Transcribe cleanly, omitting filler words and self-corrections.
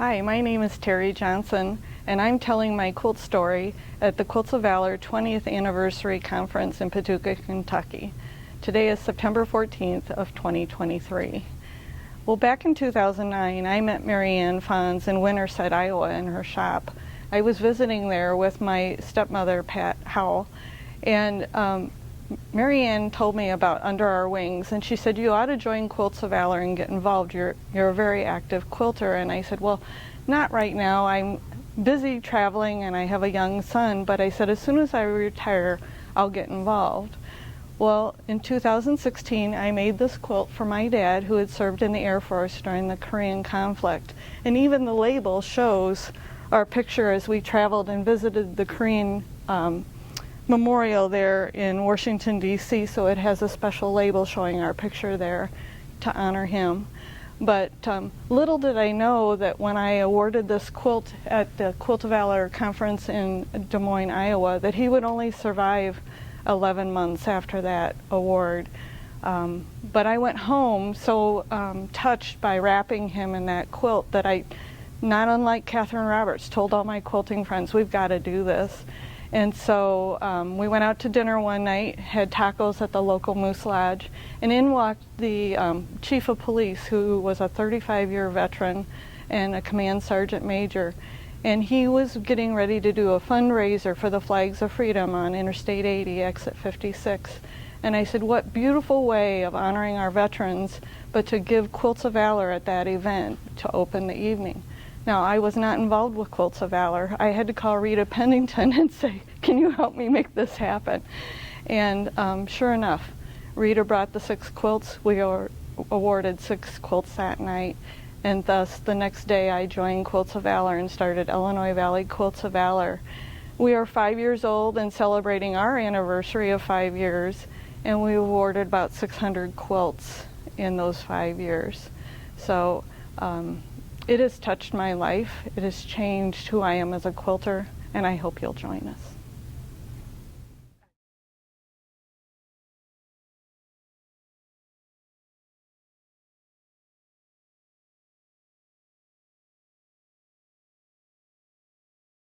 Hi, my name is Terry Johnson, and I'm telling my quilt story at the Quilts of Valor 20th Anniversary Conference in Paducah, Kentucky. Today is September 14th of 2023. Well, back in 2009, I met Mary Ann Fonz in Winterset, Iowa in her shop. I was visiting there with my stepmother, Pat Howell, and Mary Ann told me about Under Our Wings, and she said, you ought to join Quilts of Valor and get involved. You're a very active quilter. And I said, well, not right now. I'm busy traveling and I have a young son, but I said, as soon as I retire, I'll get involved. Well, in 2016, I made this quilt for my dad, who had served in the Air Force during the Korean conflict. And even the label shows our picture as we traveled and visited the Korean memorial there in Washington, D.C., so it has a special label showing our picture there to honor him. But little did I know that when I awarded this quilt at the Quilt of Valor conference in Des Moines, Iowa, that he would only survive 11 months after that award. But I went home so touched by wrapping him in that quilt that I, not unlike Catherine Roberts, told all my quilting friends, we've got to do this. And so we went out to dinner one night, had tacos at the local Moose Lodge, and in walked the chief of police, who was a 35-year veteran and a command sergeant major. And he was getting ready to do a fundraiser for the Flags of Freedom on Interstate 80, exit 56. And I said, what beautiful way of honoring our veterans, but to give Quilts of Valor at that event to open the evening. Now, I was not involved with Quilts of Valor. I had to call Rita Pennington and say, can you help me make this happen? And sure enough, Rita brought the 6 quilts. We were awarded 6 quilts that night. And thus, the next day, I joined Quilts of Valor and started Illinois Valley Quilts of Valor. We are 5 years old and celebrating our anniversary of 5 years. And we awarded about 600 quilts in those 5 years. So, it has touched my life. It has changed who I am as a quilter, and I hope you'll join us.